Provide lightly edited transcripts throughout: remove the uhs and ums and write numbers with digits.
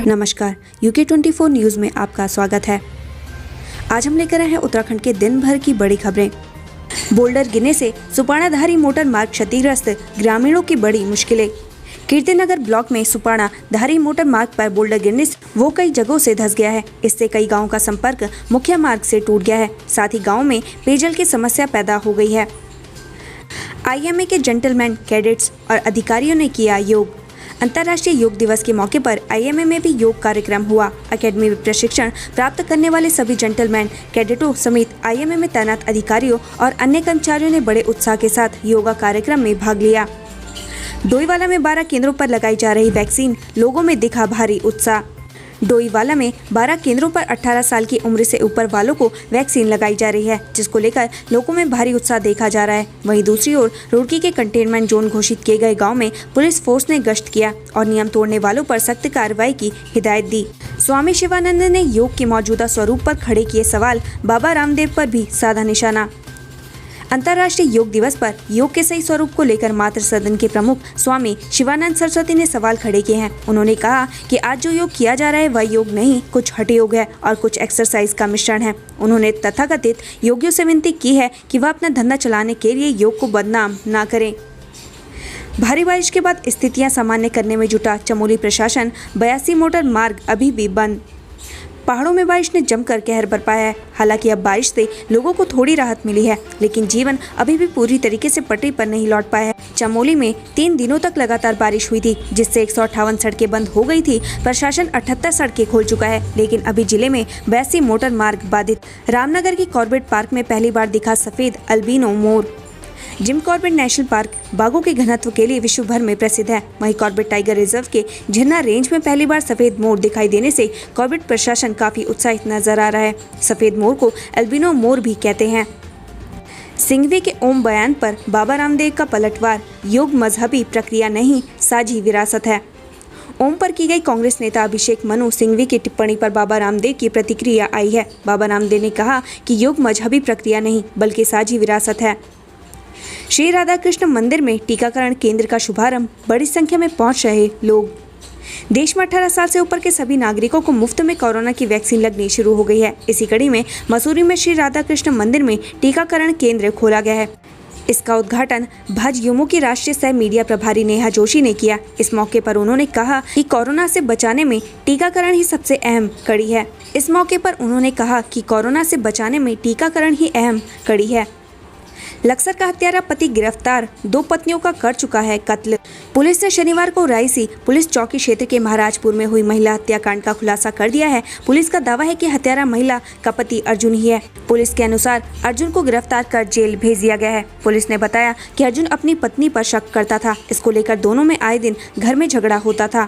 नमस्कार, UK24 news में आपका स्वागत है। आज हम लेकर आए हैं उत्तराखंड के दिन भर की बड़ी खबरें। बोल्डर गिरने से सुपाणाधारी मोटर मार्ग क्षतिग्रस्त, ग्रामीणों की बड़ी मुश्किलें। कीर्तिनगर ब्लॉक में सुपाणाधारी मोटर मार्ग पर बोल्डर गिरने से वो कई जगहों से धंस गया है। इससे कई गाँव का संपर्क मुख्य मार्ग से टूट गया है। साथ ही गाँव में पेयजल की समस्या पैदा हो गई है। IMA के जेंटलमैन, कैडेट्स और अधिकारियों ने किया योग। अंतर्राष्ट्रीय योग दिवस के मौके पर IMA में भी योग कार्यक्रम हुआ। अकेडमी में प्रशिक्षण प्राप्त करने वाले सभी जेंटलमैन, कैडेटों समेत IMA में तैनात अधिकारियों और अन्य कर्मचारियों ने बड़े उत्साह के साथ योगा कार्यक्रम में भाग लिया। डोईवाला में 12 केंद्रों पर लगाई जा रही वैक्सीन, लोगों में दिखा भारी उत्साह। डोईवाला में 12 केंद्रों पर 18 साल की उम्र से ऊपर वालों को वैक्सीन लगाई जा रही है, जिसको लेकर लोगों में भारी उत्साह देखा जा रहा है। वहीं दूसरी ओर रुड़की के कंटेनमेंट जोन घोषित किए गए गांव में पुलिस फोर्स ने गश्त किया और नियम तोड़ने वालों पर सख्त कार्रवाई की हिदायत दी। स्वामी शिवानंद ने योग के मौजूदा स्वरूप पर खड़े किए सवाल, बाबा रामदेव पर भी साधा निशाना। अंतर्राष्ट्रीय योग दिवस पर योग के सही स्वरूप को लेकर मातृ सदन के प्रमुख स्वामी शिवानंद सरस्वती ने सवाल खड़े किए हैं। उन्होंने कहा कि आज जो योग किया जा रहा है वह योग नहीं, कुछ हठ योग है और कुछ एक्सरसाइज का मिश्रण है। उन्होंने तथाकथित योगियों से विनती की है कि वह अपना धंधा चलाने के लिए योग को बदनाम ना करें। भारी बारिश के बाद स्थितियां सामान्य करने में जुटा चमोली प्रशासन। 82 मोटर मार्ग अभी भी बंद। पहाड़ों में बारिश ने जमकर कहर बरपाया है। हालांकि अब बारिश से लोगों को थोड़ी राहत मिली है, लेकिन जीवन अभी भी पूरी तरीके से पटरी पर नहीं लौट पाया है। चमोली में 3 दिनों तक लगातार बारिश हुई थी, जिससे 158 सड़कें बंद हो गई थी। प्रशासन 78 सड़कें खोल चुका है, लेकिन अभी जिले में 82 मोटर मार्ग बाधित। रामनगर की कॉर्बेट पार्क में पहली बार दिखा सफेद अल्बिनो मोर। जिम कॉर्बेट नेशनल पार्क बाघों के घनत्व के लिए विश्व भर में प्रसिद्ध है। वहीं कॉर्बेट टाइगर रिजर्व के झरना रेंज में पहली बार सफेद मोर दिखाई देने से कॉर्बेट प्रशासन काफी उत्साहित नजर आ रहा है। सफेद मोर को अल्बिनो मोर भी कहते हैं। सिंघवी के ओम बयान पर बाबा रामदेव का पलटवार, योग मजहबी प्रक्रिया नहीं, साझी विरासत है। ओम पर की गई कांग्रेस नेता अभिषेक मनु सिंघवी की टिप्पणी पर बाबा रामदेव की प्रतिक्रिया आई है। बाबा रामदेव ने कहा कि योग मजहबी प्रक्रिया नहीं बल्कि साझी विरासत है। श्री राधा कृष्ण मंदिर में टीकाकरण केंद्र का शुभारंभ, बड़ी संख्या में पहुंच रहे लोग। देश में 18 साल से ऊपर के सभी नागरिकों को मुफ्त में कोरोना की वैक्सीन लगनी शुरू हो गई है। इसी कड़ी में मसूरी में श्री राधा कृष्ण मंदिर में टीकाकरण केंद्र खोला गया है। इसका उद्घाटन भाजयुमो की राष्ट्रीय सह मीडिया प्रभारी नेहा जोशी ने किया। इस मौके पर उन्होंने कहा कि कोरोना से बचाने में टीकाकरण ही सबसे अहम कड़ी है। इस मौके पर उन्होंने कहा कि कोरोना से बचाने में टीकाकरण ही अहम कड़ी है। लक्सर का हत्यारा पति गिरफ्तार, 2 पत्नियों का कर चुका है कत्ल। पुलिस ने शनिवार को रायसी पुलिस चौकी क्षेत्र के महाराजपुर में हुई महिला हत्याकांड का खुलासा कर दिया है। पुलिस का दावा है कि हत्यारा महिला का पति अर्जुन ही है। पुलिस के अनुसार अर्जुन को गिरफ्तार कर जेल भेज दिया गया है। पुलिस ने बताया कि अर्जुन अपनी पत्नी पर शक करता था। इसको लेकर दोनों में आए दिन घर में झगड़ा होता था।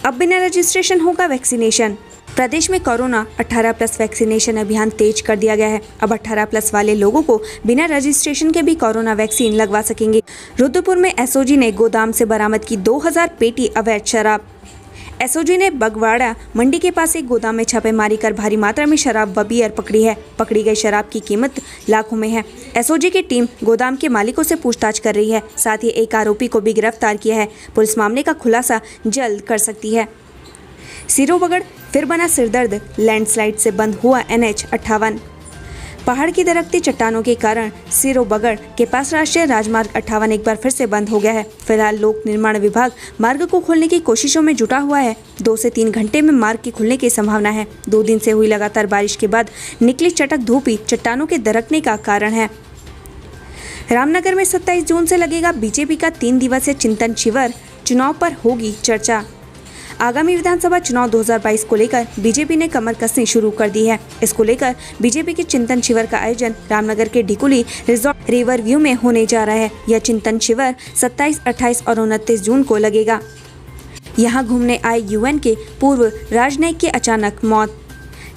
अब बिना रजिस्ट्रेशन होगा वैक्सीनेशन। प्रदेश में कोरोना 18+ वैक्सीनेशन अभियान तेज कर दिया गया है। अब 18+ वाले लोगों को बिना रजिस्ट्रेशन के भी कोरोना वैक्सीन लगवा सकेंगे। रुद्रपुर में SOG ने गोदाम से बरामद की 2000 पेटी अवैध शराब। SOG ने बगवाड़ा मंडी के पास एक गोदाम में छापेमारी कर भारी मात्रा में शराब व बियर पकड़ी है। पकड़ी गई शराब की कीमत लाखों में है। SOG की टीम गोदाम के मालिकों से पूछताछ कर रही है। साथ ही एक आरोपी को भी गिरफ्तार किया है। पुलिस मामले का खुलासा जल्द कर सकती है। सिरोबगढ़ फिर बना सिरदर्द, लैंडस्लाइड से बंद हुआ NH 58। पहाड़ की दरकती चट्टानों के कारण सिरोबगढ़ के पास राष्ट्रीय राजमार्ग 58 एक बार फिर से बंद हो गया है। फिलहाल लोक निर्माण विभाग मार्ग को खोलने की कोशिशों में जुटा हुआ है। 2 से 3 घंटे में मार्ग के खुलने की संभावना है। 2 दिन से हुई लगातार बारिश के बाद निकली चटक धूप ही चट्टानों के दरकने का कारण है। रामनगर में 27 जून से लगेगा BJP का 3 दिवसीय चिंतन शिविर, चुनाव पर होगी चर्चा। आगामी विधानसभा चुनाव 2022 को लेकर बीजेपी ने कमर कसनी शुरू कर दी है। इसको लेकर बीजेपी के चिंतन शिविर का आयोजन रामनगर के ढिकुली रिजॉर्ट रिवर व्यू में होने जा रहा है। यह चिंतन शिविर 27, 28 और 29 जून को लगेगा। यहां घूमने आए UN के पूर्व राजनयिक की अचानक मौत।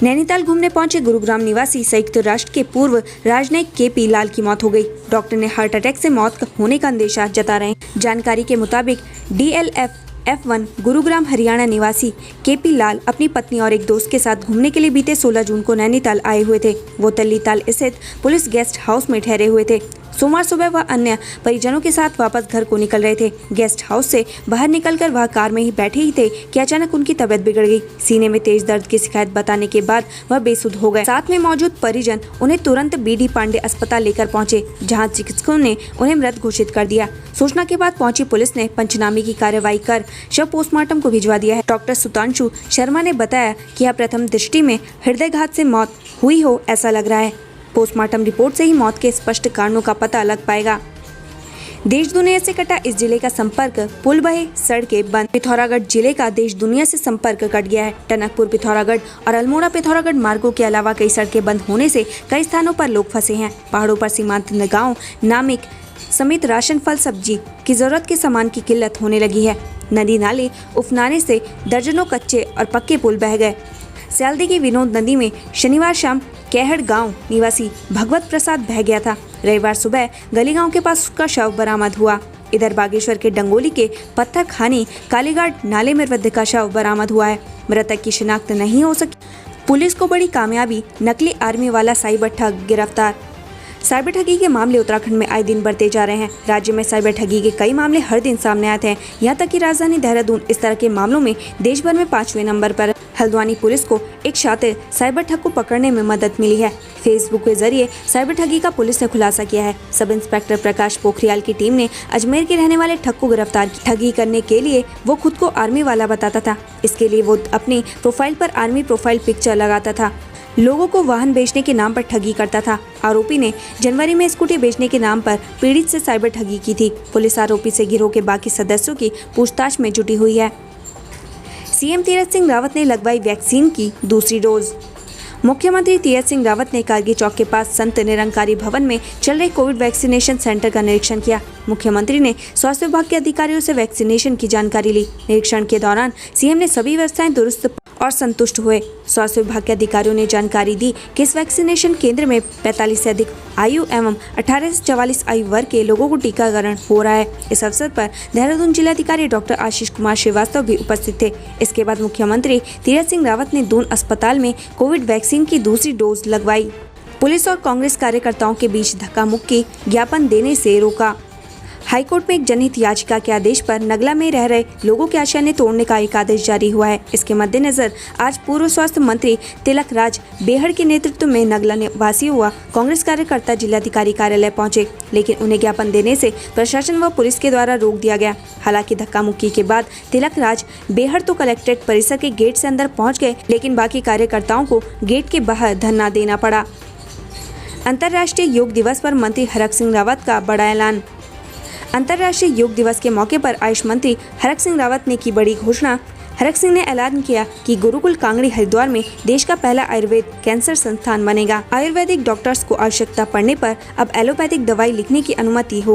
नैनीताल घूमने पहुंचे गुरुग्राम निवासी संयुक्त राष्ट्र के पूर्व राजनयिक KP लाल की मौत हो गई। डॉक्टर ने हार्ट अटैक से मौत होने का अंदेशा जता रहे हैं। जानकारी के मुताबिक DLF F1 गुरुग्राम हरियाणा निवासी केपी लाल अपनी पत्नी और एक दोस्त के साथ घूमने के लिए बीते 16 जून को नैनीताल आए हुए थे। वो तल्लीताल स्थित पुलिस गेस्ट हाउस में ठहरे हुए थे। सोमवार सुबह वह अन्य परिजनों के साथ वापस घर को निकल रहे थे। गेस्ट हाउस से बाहर निकलकर वह कार में ही बैठे ही थे कि अचानक उनकी तबीयत बिगड़ गई। सीने में तेज दर्द की शिकायत बताने के बाद वह बेसुध हो गए। साथ में मौजूद परिजन उन्हें तुरंत BD पांडे अस्पताल लेकर पहुंचे, जहां चिकित्सकों ने उन्हें मृत घोषित कर दिया। सूचना के बाद पहुंची पुलिस ने पंचनामे की कार्रवाई कर शव पोस्टमार्टम को भिजवा दिया है। डॉक्टर सुतांशु शर्मा ने बताया कि यह प्रथम दृष्टि में हृदयघात से मौत हुई हो ऐसा लग रहा है। पोस्टमार्टम रिपोर्ट से ही मौत के स्पष्ट कारणों का पता लग पाएगा। देश दुनिया से कटा इस जिले का संपर्क, पुल बहे, सड़कें बंद। पिथौरागढ़ जिले का देश दुनिया से संपर्क कट गया है। टनकपुर पिथौरागढ़ और अल्मोड़ा पिथौरागढ़ मार्गों के अलावा कई सड़कें बंद होने से कई स्थानों पर लोग फंसे हैं। पहाड़ों पर सीमांत गांव नामिक समेत राशन, फल, सब्जी की जरूरत के सामान की किल्लत होने लगी है। नदी नाले उफनाने से दर्जनों कच्चे और पक्के पुल बह गए। सियालदी की विनोद नदी में शनिवार शाम कैहड़ गांव निवासी भगवत प्रसाद बह गया था। रविवार सुबह गली गांव के पास उसका शव बरामद हुआ। इधर बागेश्वर के डंगोली के पत्थर खानी कालीघाट नाले में वृद्ध का शव बरामद हुआ है। मृतक की शिनाख्त नहीं हो सकी। पुलिस को बड़ी कामयाबी, नकली आर्मी वाला साइबर ठग गिरफ्तार। साइबर ठगी के मामले उत्तराखंड में आए दिन बढ़ते जा रहे हैं। राज्य में साइबर ठगी के कई मामले हर दिन सामने आते हैं। यहाँ तक कि राजधानी देहरादून इस तरह के मामलों में देश भर में 5वें नंबर पर। हल्द्वानी पुलिस को एक शातिर साइबर ठग को पकड़ने में मदद मिली है। फेसबुक के जरिए साइबर ठगी का पुलिस ने खुलासा किया है। सब इंस्पेक्टर प्रकाश पोखरियाल की टीम ने अजमेर के रहने वाले ठग को गिरफ्तार किया। ठगी करने के लिए वो खुद को आर्मी वाला बताता था। इसके लिए वो अपनी प्रोफाइल पर आर्मी प्रोफाइल पिक्चर लगाता था। लोगों को वाहन बेचने के नाम पर ठगी करता था। आरोपी ने जनवरी में स्कूटी बेचने के नाम पर पीड़ित से साइबर ठगी की थी। पुलिस आरोपी से गिरोह के बाकी सदस्यों की पूछताछ में जुटी हुई है। सीएम तीरथ सिंह रावत ने लगवाई वैक्सीन की दूसरी डोज। मुख्यमंत्री तीरथ सिंह रावत ने कारगिल चौक के पास संत निरंकारी भवन में चल रहे कोविड वैक्सीनेशन सेंटर का निरीक्षण किया। मुख्यमंत्री ने स्वास्थ्य विभाग के अधिकारियों से वैक्सीनेशन की जानकारी ली। निरीक्षण के दौरान सीएम ने सभी व्यवस्थाएं दुरुस्त और संतुष्ट हुए। स्वास्थ्य विभाग के अधिकारियों ने जानकारी दी कि इस वैक्सीनेशन केंद्र में 45 से अधिक आयु एवं 18 से 44 आयु वर्ग के लोगों को टीकाकरण हो रहा है। इस अवसर पर देहरादून जिलाधिकारी डॉक्टर आशीष कुमार श्रीवास्तव भी उपस्थित थे। इसके बाद मुख्यमंत्री तीरथ सिंह रावत ने दून अस्पताल में कोविड वैक्सीन की दूसरी डोज लगवाई। पुलिस और कांग्रेस कार्यकर्ताओं के बीच धक्का मुक्की, ज्ञापन देने से रोका। हाईकोर्ट में एक जनहित याचिका के आदेश पर नगला में रह रहे लोगों के आशा ने तोड़ने का एक आदेश जारी हुआ है। इसके मद्देनजर आज पूर्व स्वास्थ्य मंत्री तिलक राज बेहड़ के नेतृत्व में नगला निवासी हुआ कांग्रेस कार्यकर्ता जिलाधिकारी कार्यालय पहुंचे, लेकिन उन्हें ज्ञापन देने से प्रशासन व पुलिस के द्वारा रोक दिया गया। हालांकि धक्का मुक्की के बाद तिलक राज बेहड़ तो कलेक्ट्रेट परिसर के गेट से अंदर पहुँच गए, लेकिन बाकी कार्यकर्ताओं को गेट के बाहर धरना देना पड़ा। अंतर्राष्ट्रीय योग दिवस पर मंत्री हरक सिंह रावत का बड़ा ऐलान। अंतर्राष्ट्रीय योग दिवस के मौके पर आयुष मंत्री हरक सिंह रावत ने की बड़ी घोषणा। हरक सिंह ने ऐलान किया कि गुरुकुल कांगड़ी हरिद्वार में देश का पहला आयुर्वेद कैंसर संस्थान बनेगा। आयुर्वेदिक डॉक्टर्स को आवश्यकता पड़ने पर अब एलोपैथिक दवाई लिखने की अनुमति हो।